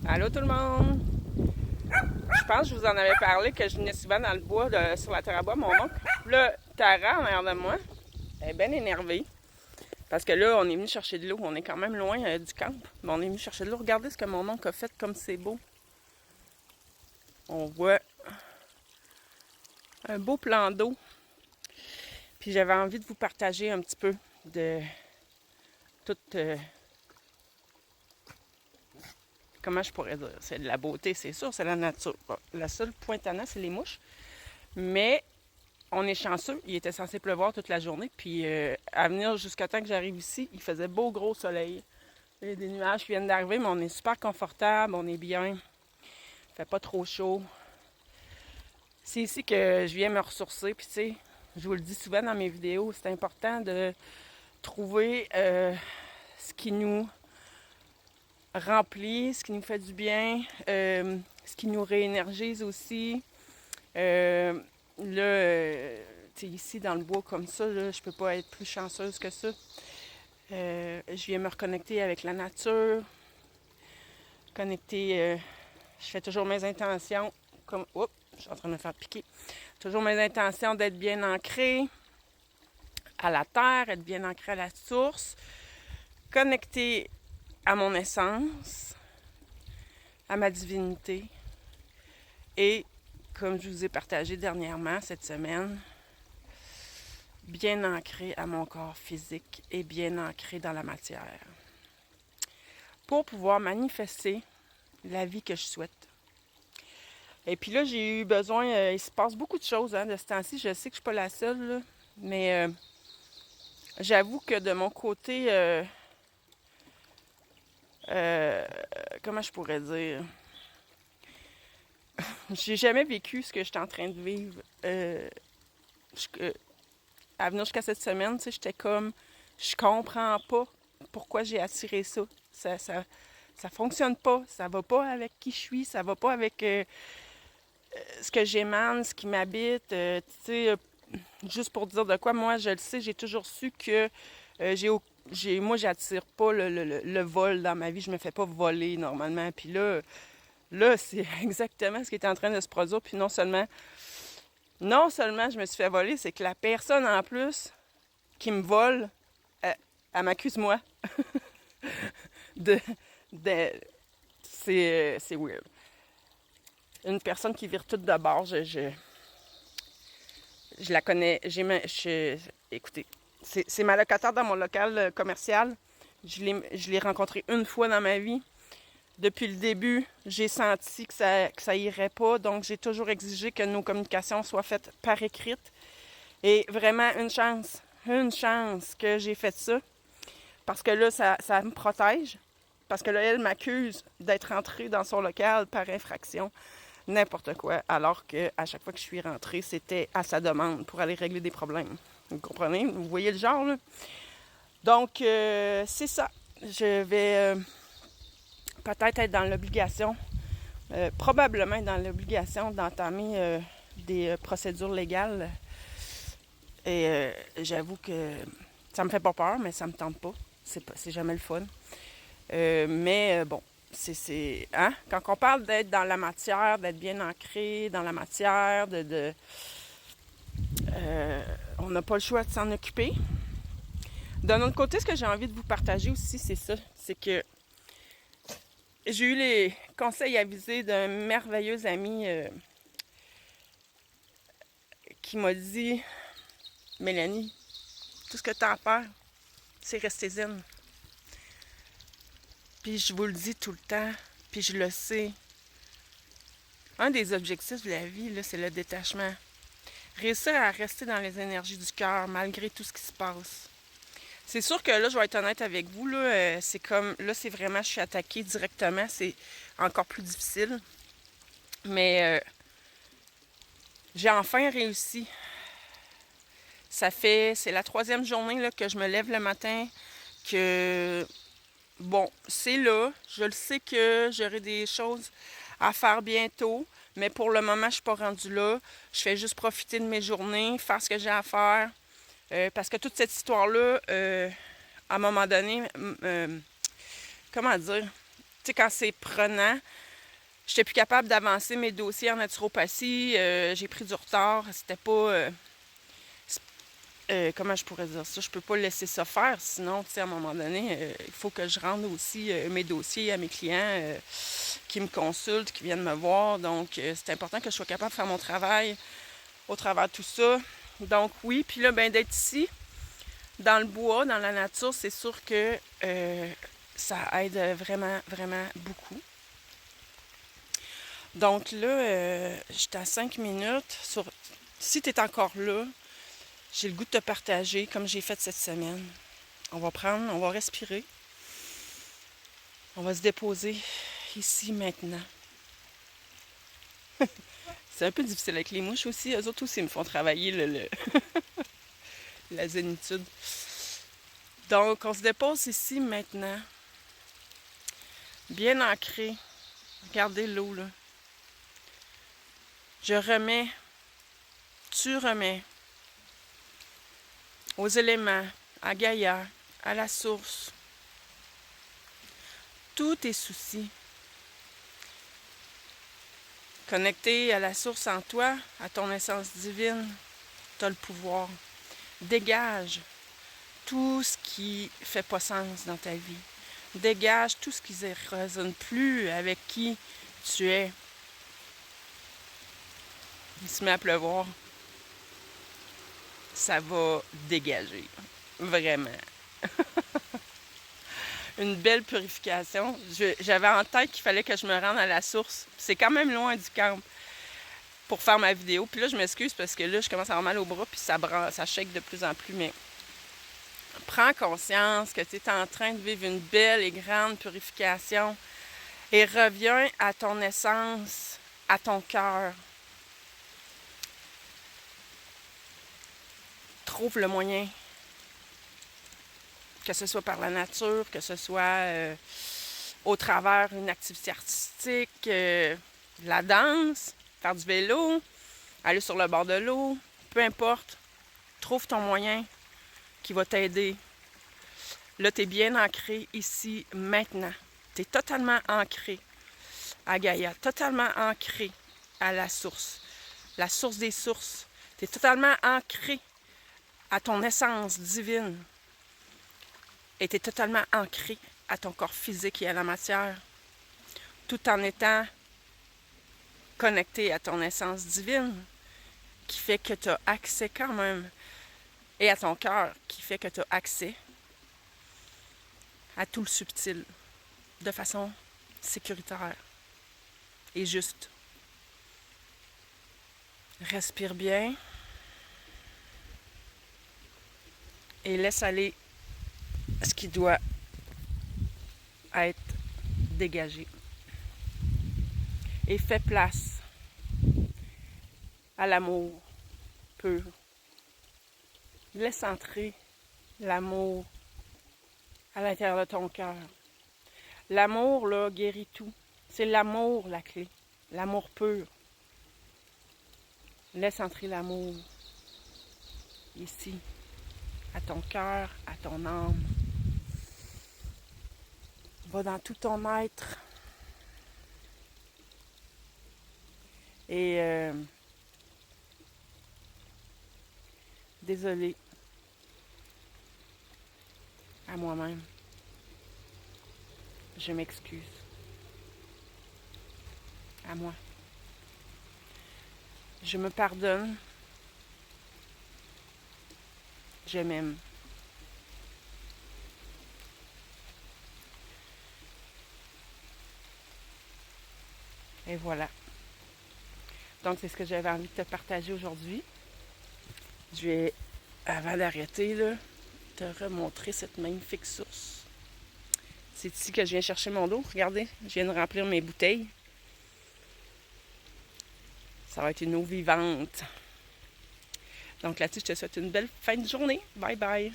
Allô tout le monde! Je pense que je vous en avais parlé que je venais souvent dans le bois sur la terre à bois, mon oncle. Là, Tara, en arrière de moi, elle est bien énervée. Parce que là, on est venu chercher de l'eau. On est quand même loin du camp. Mais on est venu chercher de l'eau. Regardez ce que mon oncle a fait, comme c'est beau. On voit un beau plan d'eau. Puis j'avais envie de vous partager un petit peu de toute... comment je pourrais dire? C'est de la beauté, c'est sûr, c'est la nature. Bon, la seule pointe à c'est les mouches. Mais on est chanceux, il était censé pleuvoir toute la journée. Puis à venir jusqu'à temps que j'arrive ici, il faisait beau gros soleil. Il y a des nuages qui viennent d'arriver, mais on est super confortable, on est bien. Il fait pas trop chaud. C'est ici que je viens me ressourcer. Puis tu sais, je vous le dis souvent dans mes vidéos, c'est important de trouver ce qui nous remplit, ce qui nous fait du bien, ce qui nous réénergise aussi. Là, tu sais, ici dans le bois comme ça, là, je peux pas être plus chanceuse que ça. Je viens me reconnecter avec la nature, connecter, je fais toujours mes intentions, comme, oups, je suis en train de me faire piquer, toujours mes intentions d'être bien ancrée à la terre, être bien ancrée à la source, connecter à mon essence, à ma divinité et, comme je vous ai partagé dernièrement cette semaine, bien ancré à mon corps physique et bien ancré dans la matière pour pouvoir manifester la vie que je souhaite. Et puis là, j'ai eu besoin, il se passe beaucoup de choses de ce temps-ci, je sais que je ne suis pas la seule, là, mais j'avoue que de mon côté, comment je pourrais dire, j'ai jamais vécu ce que je suis en train de vivre. À venir jusqu'à cette semaine, tu sais, j'étais comme, je comprends pas pourquoi j'ai attiré ça. Ça fonctionne pas, ça va pas avec qui je suis, ça va pas avec ce que j'émane, ce qui m'habite. Tu sais, juste pour dire de quoi, moi, je le sais, j'ai toujours su que moi, j'attire pas le vol dans ma vie. Je me fais pas voler normalement. Puis là, c'est exactement ce qui est en train de se produire. Puis non seulement je me suis fait voler, c'est que la personne en plus qui me vole, elle m'accuse moi. de, de c'est weird. Une personne qui vire toute de bord, je la connais. Écoutez, c'est ma locataire dans mon local commercial. Je l'ai rencontrée une fois dans ma vie. Depuis le début, j'ai senti que ça irait pas. Donc, j'ai toujours exigé que nos communications soient faites par écrit. Et vraiment, une chance que j'ai fait ça. Parce que là, ça me protège. Parce que là, elle m'accuse d'être rentrée dans son local par infraction. N'importe quoi. Alors qu'à chaque fois que je suis rentrée, c'était à sa demande pour aller régler des problèmes. Vous comprenez? Vous voyez le genre, là? Donc, c'est ça. Je vais peut-être être dans l'obligation, probablement dans l'obligation d'entamer des procédures légales. Et j'avoue que ça me fait pas peur, mais ça me tente pas. C'est jamais le fun. Mais bon, hein? Quand on parle d'être dans la matière, d'être bien ancré dans la matière, on n'a pas le choix de s'en occuper. D'un autre côté, ce que j'ai envie de vous partager aussi, c'est ça. C'est que j'ai eu les conseils avisés d'un merveilleux ami qui m'a dit « Mélanie, tout ce que tu as à faire, c'est rester zen. » Puis je vous le dis tout le temps, puis je le sais. Un des objectifs de la vie, là, c'est le détachement. Réussir à rester dans les énergies du cœur malgré tout ce qui se passe. C'est sûr que là, je vais être honnête avec vous, là, c'est comme, là, c'est vraiment, je suis attaquée directement, c'est encore plus difficile. Mais j'ai enfin réussi. C'est la 3e journée là, que je me lève le matin, que, bon, c'est là, je le sais que j'aurai des choses à faire bientôt, mais pour le moment, je suis pas rendue là. Je fais juste profiter de mes journées, faire ce que j'ai à faire, parce que toute cette histoire-là, à un moment donné, comment dire, sais, quand c'est prenant, j'étais plus capable d'avancer mes dossiers en naturopathie. J'ai pris du retard. C'était pas... comment je pourrais dire ça? Je peux pas laisser ça faire, sinon, tu sais, à un moment donné, il faut que je rende aussi mes dossiers à mes clients qui me consultent, qui viennent me voir. Donc, c'est important que je sois capable de faire mon travail au travers de tout ça. Donc, oui. Puis là, ben d'être ici, dans le bois, dans la nature, c'est sûr que ça aide vraiment, vraiment beaucoup. Donc là, j'étais à 5 minutes. Si tu es encore là, j'ai le goût de te partager comme j'ai fait cette semaine. On va respirer. On va se déposer ici maintenant. C'est un peu difficile avec les mouches aussi. Eux autres aussi me font travailler la zénitude. Donc, on se dépose ici maintenant. Bien ancré. Regardez l'eau, là. Tu remets aux éléments, à Gaïa, à la source, tous tes soucis. Connecté à la source en toi, à ton essence divine, tu as le pouvoir. Dégage tout ce qui fait pas sens dans ta vie. Dégage tout ce qui ne résonne plus avec qui tu es. Il se met à pleuvoir. Ça va dégager. Vraiment. Une belle purification. J'avais en tête qu'il fallait que je me rende à la source. C'est quand même loin du camp pour faire ma vidéo. Puis là, je m'excuse parce que là, je commence à avoir mal au bras puis ça shake de plus en plus. Mais prends conscience que tu es en train de vivre une belle et grande purification et reviens à ton essence, à ton cœur. Trouve le moyen. Que ce soit par la nature, que ce soit au travers d'une activité artistique, la danse, faire du vélo, aller sur le bord de l'eau, peu importe. Trouve ton moyen qui va t'aider. Là, tu es bien ancré ici, maintenant. Tu es totalement ancré à Gaïa, totalement ancré à la source des sources. Tu es totalement ancré à ton essence divine. Et tu es totalement ancré à ton corps physique et à la matière, tout en étant connecté à ton essence divine, qui fait que tu as accès quand même, et à ton cœur, qui fait que tu as accès à tout le subtil, de façon sécuritaire et juste. Respire bien et laisse aller ce qui doit être dégagé. Et fais place à l'amour pur. Laisse entrer l'amour à l'intérieur de ton cœur. L'amour, là, guérit tout. C'est l'amour, la clé. L'amour pur. Laisse entrer l'amour ici, à ton cœur, à ton âme. Va dans tout ton être. Et désolée à moi-même. Je m'excuse. À moi. Je me pardonne. Je m'aime. Et voilà. Donc, c'est ce que j'avais envie de te partager aujourd'hui. Je vais, avant d'arrêter, là, te remontrer cette magnifique source. C'est ici que je viens chercher mon eau. Regardez, je viens de remplir mes bouteilles. Ça va être une eau vivante. Donc là-dessus, je te souhaite une belle fin de journée. Bye bye!